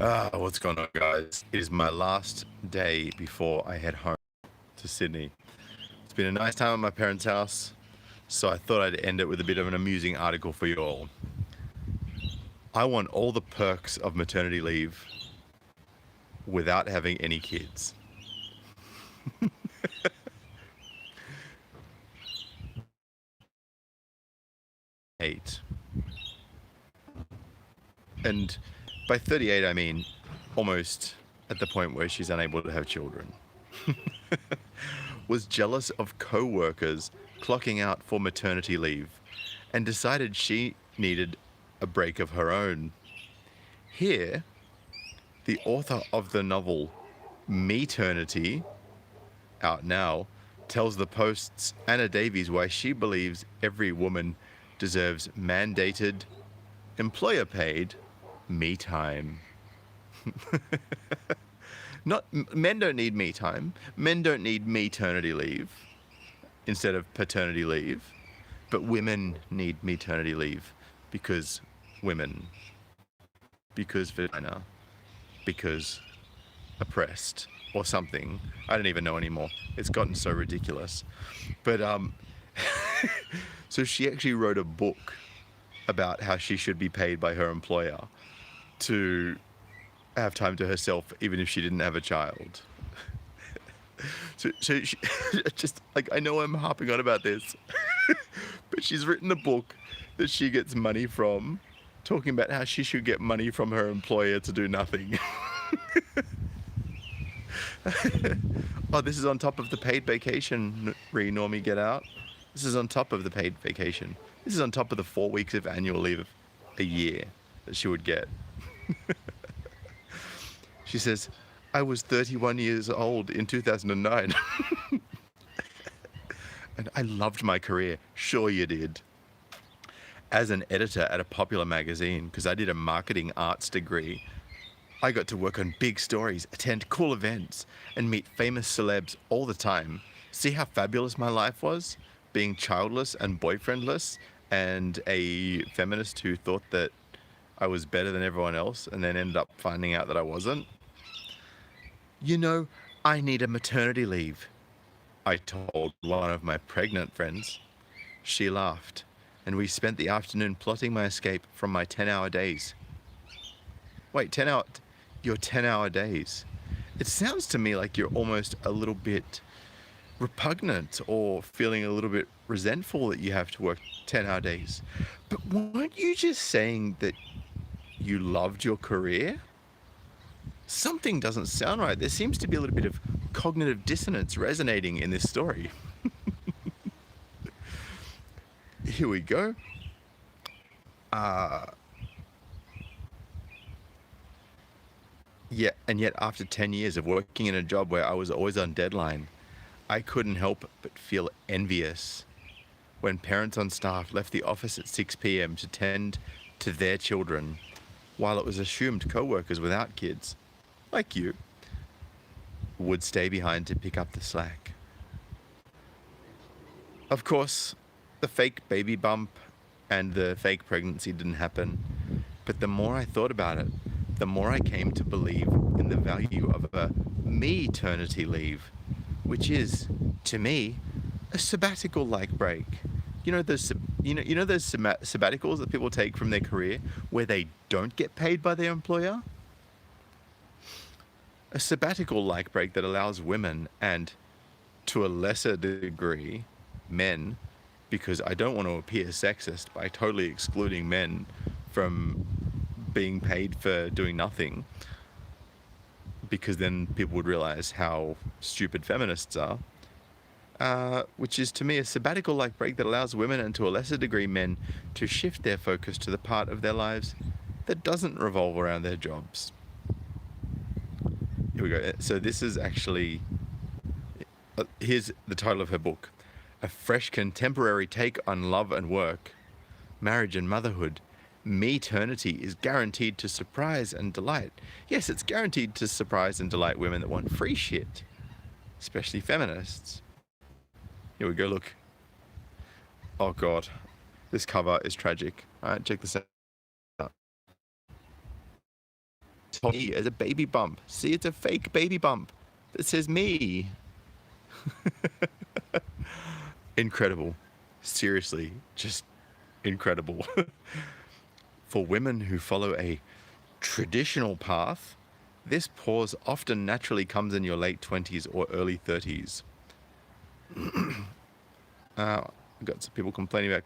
What's going on, guys? It is my last day before I head home to Sydney. It's been a nice time at my parents' house, so I thought I'd end it with a bit of an amusing article for you all. I want all the perks of maternity leave without having any kids. Eight. And by 38, I mean almost at the point where she's unable to have children. Was jealous of co-workers clocking out for maternity leave and decided she needed a break of her own. Here, the author of the novel Meternity, out now, tells the Post's Anna Davies why she believes every woman deserves mandated, employer-paid me time. Men don't need me time. Men don't need maternity leave instead of paternity leave, but women need maternity leave because women, because vagina, because oppressed or something. I don't even know anymore. It's gotten so ridiculous. But so she actually wrote a book about how she should be paid by her employer to have time to herself, even if she didn't have a child. So she, just like, I know I'm harping on about this, but she's written a book that she gets money from, talking about how she should get money from her employer to do nothing. Oh, this is on top of the paid vacation, Normie, get out. This is on top of the paid vacation. This is on top of the 4 weeks of annual leave a year that she would get. She says, I was 31 years old in 2009. And I loved my career. Sure you did. As an editor at a popular magazine, because I did a marketing arts degree, I got to work on big stories, attend cool events, and meet famous celebs all the time. See how fabulous my life was? Being childless and boyfriendless, and a feminist who thought that I was better than everyone else and then ended up finding out that I wasn't. You know, I need a maternity leave, I told one of my pregnant friends. She laughed, and we spent the afternoon plotting my escape from my 10-hour days. Wait, your 10-hour days. It sounds to me like you're almost a little bit repugnant or feeling a little bit resentful that you have to work 10-hour days. But weren't you just saying that you loved your career? Something doesn't sound right. There seems to be a little bit of cognitive dissonance resonating in this story. Here we go. Yeah, and yet after 10 years of working in a job where I was always on deadline, I couldn't help but feel envious when parents on staff left the office at 6 p.m. to tend to their children, while it was assumed co-workers without kids, like you, would stay behind to pick up the slack. Of course, the fake baby bump and the fake pregnancy didn't happen, but the more I thought about it, the more I came to believe in the value of a maternity leave, which is, to me, a sabbatical-like break. You know those sabbaticals that people take from their career where they don't get paid by their employer? A sabbatical-like break that allows women, and to a lesser degree, men, because I don't want to appear sexist by totally excluding men from being paid for doing nothing, because then people would realize how stupid feminists are, which is to me a sabbatical-like break that allows women, and to a lesser degree men, to shift their focus to the part of their lives that doesn't revolve around their jobs. Here we go. So this is actually, here's the title of her book: A Fresh Contemporary Take on Love and Work, Marriage and Motherhood. Maternity is guaranteed to surprise and delight. Yes, it's guaranteed to surprise and delight women that want free shit, especially feminists. Here we go, look. Oh God, this cover is tragic. All right, check this out. me as a baby bump. See, it's a fake baby bump that says me. Incredible. Seriously, just incredible. For women who follow a traditional path, this pause often naturally comes in your late 20s or early 30s. I've got some people complaining about.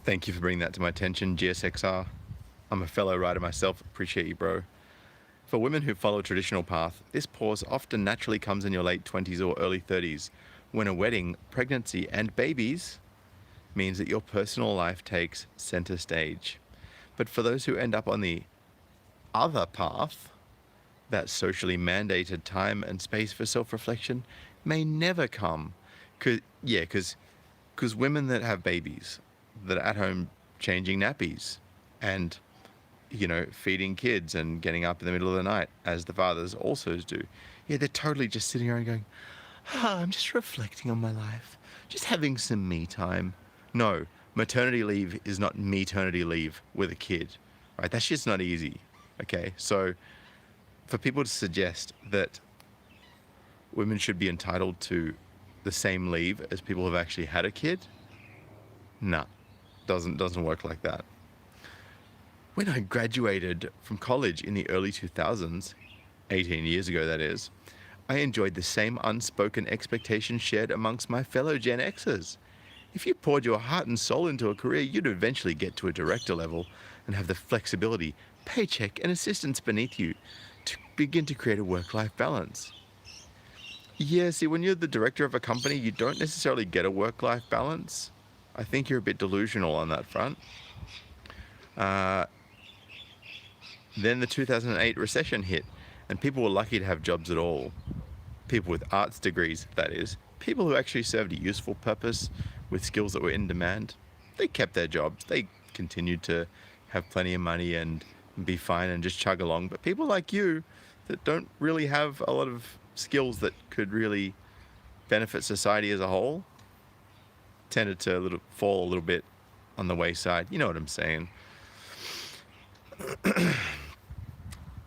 Thank you for bringing that to my attention, GSXR. I'm a fellow rider myself. Appreciate you, bro. For women who follow a traditional path, this pause often naturally comes in your late 20s or early 30s, when a wedding, pregnancy, and babies means that your personal life takes center stage. But for those who end up on the other path, that socially mandated time and space for self-reflection may never come. Because women that have babies, that are at home changing nappies and, feeding kids and getting up in the middle of the night, as the fathers also do. Yeah, they're totally just sitting around going, I'm just reflecting on my life, just having some me time. No, maternity leave is not maternity leave with a kid, right? That's just not easy, okay? So for people to suggest that women should be entitled to the same leave as people who've actually had a kid, nah, doesn't work like that. When I graduated from college in the early 2000s, 18 years ago that is, I enjoyed the same unspoken expectations shared amongst my fellow Gen Xers. If you poured your heart and soul into a career, you'd eventually get to a director level and have the flexibility, paycheck, and assistance beneath you to begin to create a work-life balance. Yeah, see, when you're the director of a company, you don't necessarily get a work-life balance. I think you're a bit delusional on that front. Then the 2008 recession hit, and people were lucky to have jobs at all. People with arts degrees, that is. People who actually served a useful purpose with skills that were in demand. They kept their jobs. They continued to have plenty of money and be fine and just chug along. But people like you that don't really have a lot of skills that could really benefit society as a whole tended to fall a little bit on the wayside. You know what I'm saying?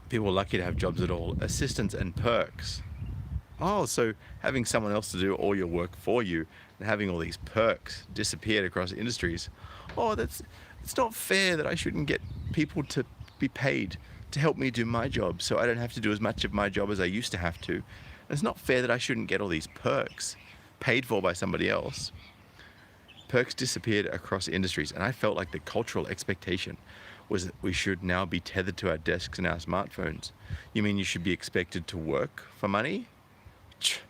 People were lucky to have jobs at all. Assistance and perks. Oh, so having someone else to do all your work for you and having all these perks disappeared across industries. Oh, it's not fair that I shouldn't get people to be paid to help me do my job so I don't have to do as much of my job as I used to have to. It's not fair that I shouldn't get all these perks paid for by somebody else. Perks disappeared across industries, and I felt like the cultural expectation was that we should now be tethered to our desks and our smartphones. You mean you should be expected to work for money?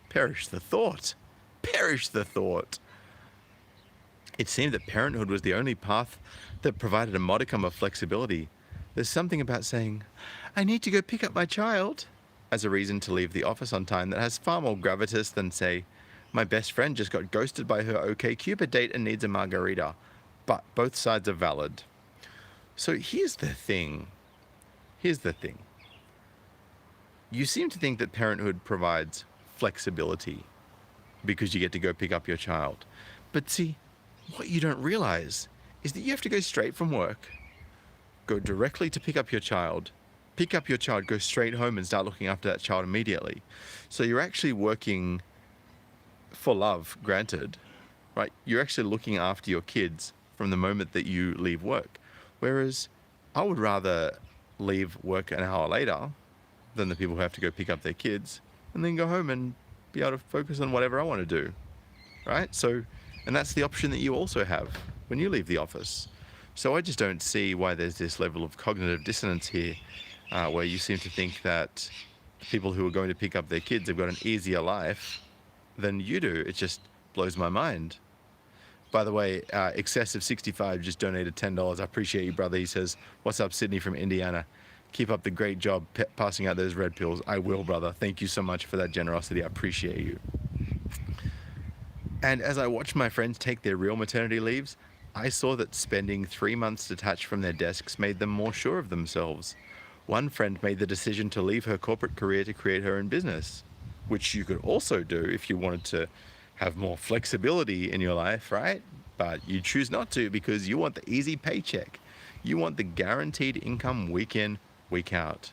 Perish the thought. Perish the thought. It seemed that parenthood was the only path that provided a modicum of flexibility. There's something about saying, I need to go pick up my child, as a reason to leave the office on time that has far more gravitas than, say, my best friend just got ghosted by her OkCupid date and needs a margarita. But both sides are valid. So here's the thing. You seem to think that parenthood provides flexibility because you get to go pick up your child. But see, what you don't realize is that you have to go straight from work, go directly to pick up your child, go straight home and start looking after that child immediately. So you're actually working for love, granted, right? You're actually looking after your kids from the moment that you leave work. Whereas I would rather leave work an hour later than the people who have to go pick up their kids and then go home and be able to focus on whatever I want to do, right? So, and that's the option that you also have when you leave the office. So I just don't see why there's this level of cognitive dissonance here, where you seem to think that people who are going to pick up their kids have got an easier life than you do. It just blows my mind. By the way, Excessive65 just donated $10. I appreciate you, brother. He says, what's up, Sydney from Indiana? Keep up the great job passing out those red pills. I will, brother. Thank you so much for that generosity. I appreciate you. And as I watched my friends take their real maternity leaves, I saw that spending 3 months detached from their desks made them more sure of themselves. One friend made the decision to leave her corporate career to create her own business, which you could also do if you wanted to have more flexibility in your life, right? but you choose not to because you want the easy paycheck. You want the guaranteed income week in, week out,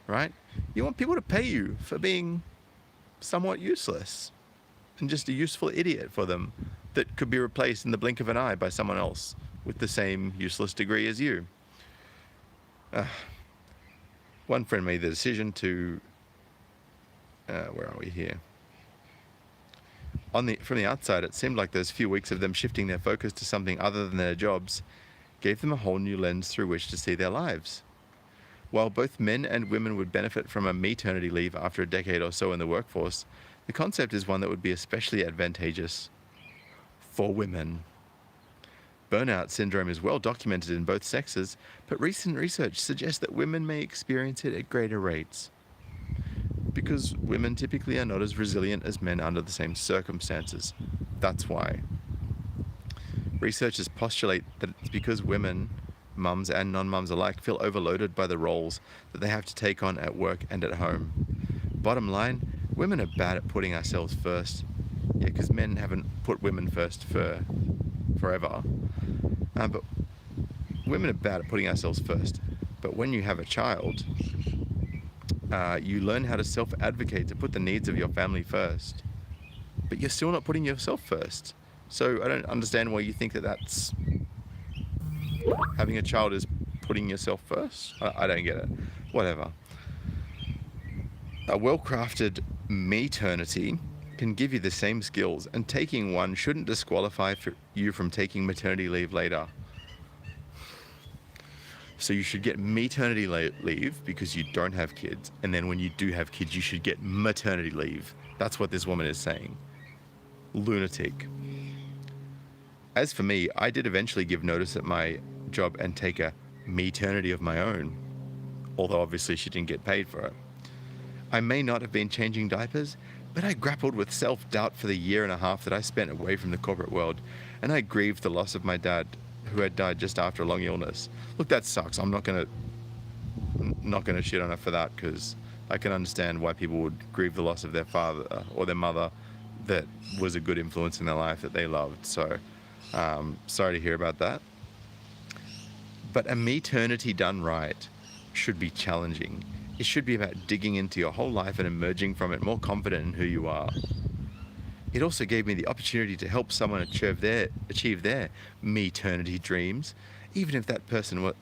right? You want people to pay you for being somewhat useless and just a useful idiot for them that could be replaced in the blink of an eye by someone else with the same useless degree as you. One friend made the decision to, where are we here? From the outside, it seemed like those few weeks of them shifting their focus to something other than their jobs gave them a whole new lens through which to see their lives. While both men and women would benefit from a maternity leave after a decade or so in the workforce, the concept is one that would be especially advantageous for women. Burnout syndrome is well documented in both sexes, but recent research suggests that women may experience it at greater rates, because women typically are not as resilient as men under the same circumstances. That's why. Researchers postulate that it's because women, mums and non-mums alike, feel overloaded by the roles that they have to take on at work and at home. Bottom line, women are bad at putting ourselves first. Yeah, because men haven't put women first for forever. But women are bad at putting ourselves first. But when you have a child, you learn how to self-advocate, to put the needs of your family first. But you're still not putting yourself first. So I don't understand why you think that that's... having a child is putting yourself first. I don't get it. Whatever. A well-crafted maternity can give you the same skills, and taking one shouldn't disqualify you from taking maternity leave later. So you should get maternity leave because you don't have kids, and then when you do have kids, you should get maternity leave. That's what this woman is saying. Lunatic. As for me, I did eventually give notice at my job and take a maternity of my own, although obviously she didn't get paid for it. I may not have been changing diapers, but I grappled with self-doubt for the year and a half that I spent away from the corporate world, and I grieved the loss of my dad, who had died just after a long illness. Look, that sucks. I'm not gonna shit on her for that, because I can understand why people would grieve the loss of their father or their mother that was a good influence in their life that they loved. So, sorry to hear about that. But a maternity done right should be challenging. It should be about digging into your whole life and emerging from it more confident in who you are. It also gave me the opportunity to help someone achieve their maternity dreams, even if that person was...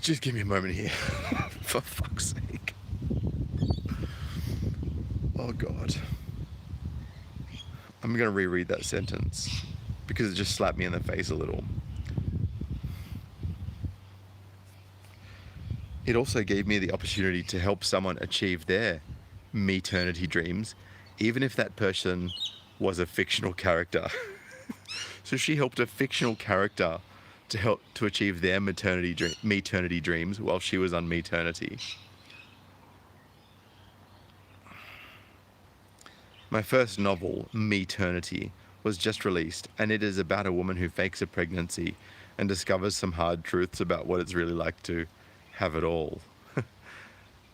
Just give me a moment here, for fuck's sake. Oh God. I'm gonna reread that sentence because it just slapped me in the face a little. It also gave me the opportunity to help someone achieve their maternity dreams, even if that person was a fictional character. So she helped a fictional character to achieve their maternity dreams while she was on maternity. My first novel, Maternity, was just released, and it is about a woman who fakes a pregnancy and discovers some hard truths about what it's really like to have it all.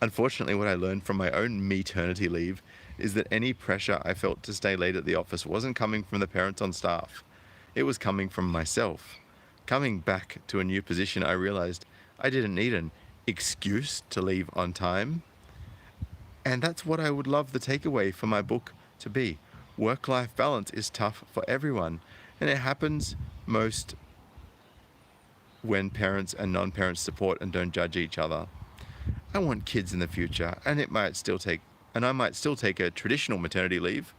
Unfortunately, what I learned from my own maternity leave is that any pressure I felt to stay late at the office wasn't coming from the parents on staff. It was coming from myself. Coming back to a new position, I realized I didn't need an excuse to leave on time. And that's what I would love the takeaway for my book to be. Work-life balance is tough for everyone, and it happens most when parents and non-parents support and don't judge each other. I want kids in the future, and I might still take a traditional maternity leave.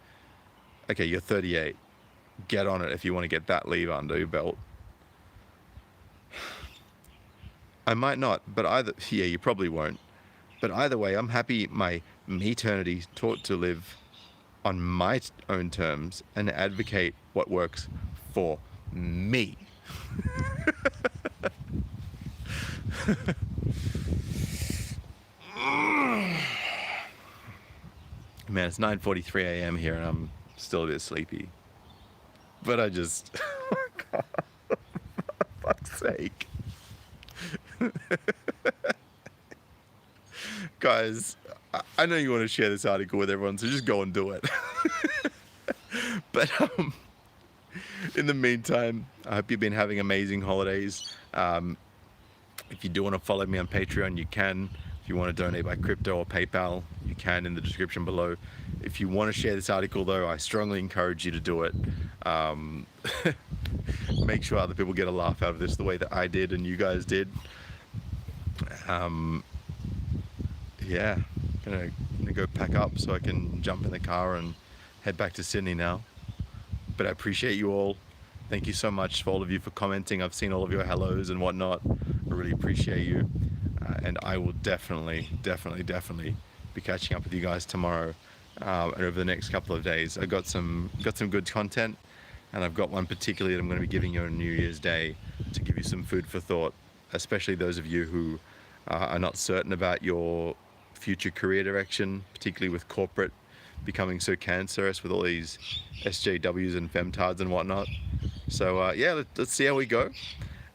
Okay, you're 38. Get on it if you want to get that leave under your belt. I might not, but you probably won't. But either way, I'm happy my maternity taught to live on my own terms and advocate what works for me. Man, it's 9:43 a.m. here and I'm still a bit sleepy. But I just... God, for fuck's sake. Guys, I know you want to share this article with everyone, so just go and do it. But in the meantime, I hope you've been having amazing holidays. If you do want to follow me on Patreon, you can. If you want to donate by crypto or PayPal, you can in the description below. If you want to share this article, though, I strongly encourage you to do it. Make sure other people get a laugh out of this the way that I did and you guys did. Yeah, gonna go pack up so I can jump in the car and head back to Sydney now. But I appreciate you all. Thank you so much for all of you for commenting. I've seen all of your hellos and whatnot. I really appreciate you. And I will definitely be catching up with you guys tomorrow and over the next couple of days. I got some good content, and I've got one particularly that I'm going to be giving you on New Year's Day to give you some food for thought, especially those of you who are not certain about your future career direction, particularly with corporate becoming so cancerous with all these SJWs and femtards and whatnot. So yeah, let's see how we go,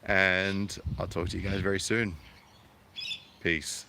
and I'll talk to you guys very soon. Peace.